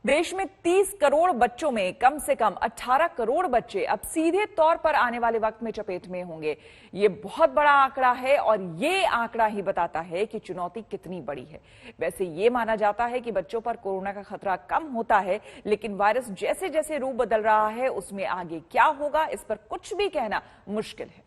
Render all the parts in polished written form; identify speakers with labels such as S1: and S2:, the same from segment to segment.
S1: देश में 30 करोड़ बच्चों में कम से कम 18 करोड़ बच्चे अब सीधे तौर पर आने वाले वक्त में चपेट में होंगे। ये बहुत बड़ा आंकड़ा है और ये आंकड़ा ही बताता है कि चुनौती कितनी बड़ी है। वैसे ये माना जाता है कि बच्चों पर कोरोना का खतरा कम होता है, लेकिन वायरस जैसे जैसे रूप बदल रहा है उसमें आगे क्या होगा, इस पर कुछ भी कहना मुश्किल है।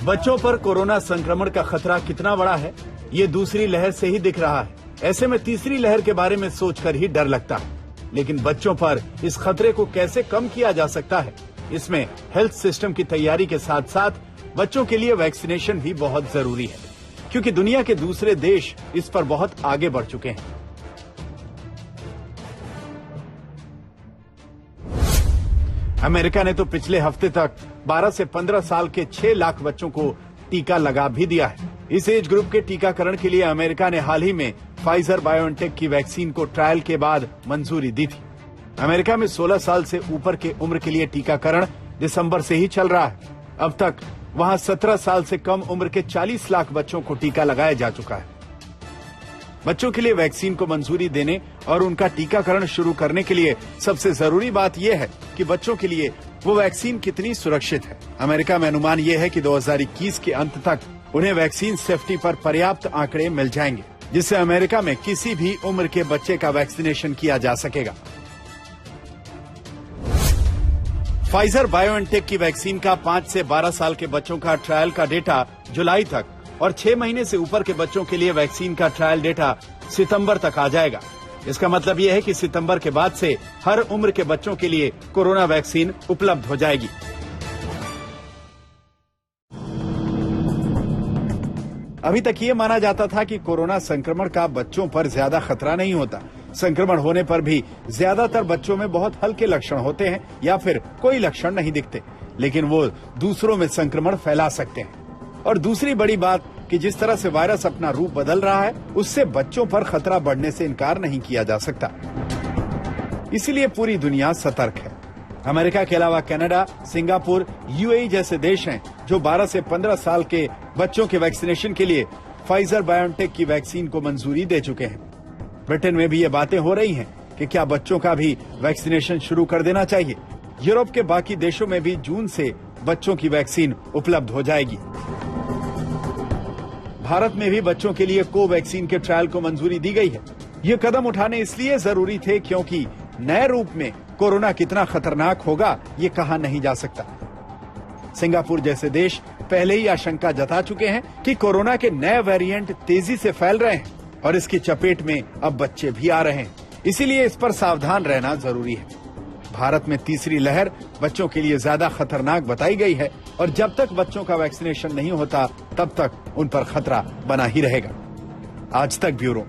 S2: बच्चों पर कोरोना संक्रमण का खतरा कितना बड़ा है, ये दूसरी लहर से ही दिख रहा है। ऐसे में तीसरी लहर के बारे में सोचकर ही डर लगता है। लेकिन बच्चों पर इस खतरे को कैसे कम किया जा सकता है, इसमें हेल्थ सिस्टम की तैयारी के साथ साथ बच्चों के लिए वैक्सीनेशन भी बहुत जरूरी है, क्योंकि दुनिया के दूसरे देश इस पर बहुत आगे बढ़ चुके हैं। अमेरिका ने तो पिछले हफ्ते तक 12 से 15 साल के 6 लाख बच्चों को टीका लगा भी दिया है। इस एज ग्रुप के टीकाकरण के लिए अमेरिका ने हाल ही में फाइजर बायोएनटेक की वैक्सीन को ट्रायल के बाद मंजूरी दी थी। अमेरिका में 16 साल से ऊपर के उम्र के लिए टीकाकरण दिसंबर से ही चल रहा है। अब तक वहां 17 साल से कम उम्र के 40 लाख बच्चों को टीका लगाया जा चुका है। बच्चों के लिए वैक्सीन को मंजूरी देने और उनका टीकाकरण शुरू करने के लिए सबसे जरूरी बात यह है कि बच्चों के लिए वो वैक्सीन कितनी सुरक्षित है। अमेरिका में अनुमान यह है कि 2021 के अंत तक उन्हें वैक्सीन सेफ्टी पर पर्याप्त आंकड़े मिल जाएंगे, जिससे अमेरिका में किसी भी उम्र के बच्चे का वैक्सीनेशन किया जा सकेगा। फाइजर बायोएनटेक की वैक्सीन का 5 से 12 साल के बच्चों का ट्रायल का डेटा जुलाई तक और 6 महीने से ऊपर के बच्चों के लिए वैक्सीन का ट्रायल डेटा सितंबर तक आ जाएगा। इसका मतलब यह है कि सितंबर के बाद से हर उम्र के बच्चों के लिए कोरोना वैक्सीन उपलब्ध हो जाएगी। अभी तक ये माना जाता था कि कोरोना संक्रमण का बच्चों पर ज्यादा खतरा नहीं होता। संक्रमण होने पर भी ज्यादातर बच्चों में बहुत हल्के लक्षण होते हैं या फिर कोई लक्षण नहीं दिखते, लेकिन वो दूसरों में संक्रमण फैला सकते हैं। और दूसरी बड़ी बात कि जिस तरह से वायरस अपना रूप बदल रहा है, उससे बच्चों पर खतरा बढ़ने से इनकार नहीं किया जा सकता। इसीलिए पूरी दुनिया सतर्क है। अमेरिका के अलावा कनाडा, सिंगापुर, यूएई जैसे देश हैं जो 12 से 15 साल के बच्चों के वैक्सीनेशन के लिए फाइजर बायोएनटेक की वैक्सीन को मंजूरी दे चुके हैं। ब्रिटेन में भी ये बातें हो रही हैं कि क्या बच्चों का भी वैक्सीनेशन शुरू कर देना चाहिए। यूरोप के बाकी देशों में भी जून से बच्चों की वैक्सीन उपलब्ध हो जाएगी। भारत में भी बच्चों के लिए कोवैक्सीन के ट्रायल को मंजूरी दी गई है। ये कदम उठाने इसलिए जरूरी थे क्योंकि नए रूप में कोरोना कितना खतरनाक होगा ये कहा नहीं जा सकता। सिंगापुर जैसे देश पहले ही आशंका जता चुके हैं कि कोरोना के नए वेरिएंट तेजी से फैल रहे हैं और इसकी चपेट में अब बच्चे भी आ रहे हैं। इसीलिए इस पर सावधान रहना जरूरी है। भारत में तीसरी लहर बच्चों के लिए ज्यादा खतरनाक बताई गई है और जब तक बच्चों का वैक्सीनेशन नहीं होता तब तक उन पर खतरा बना ही रहेगा। आज तक ब्यूरो।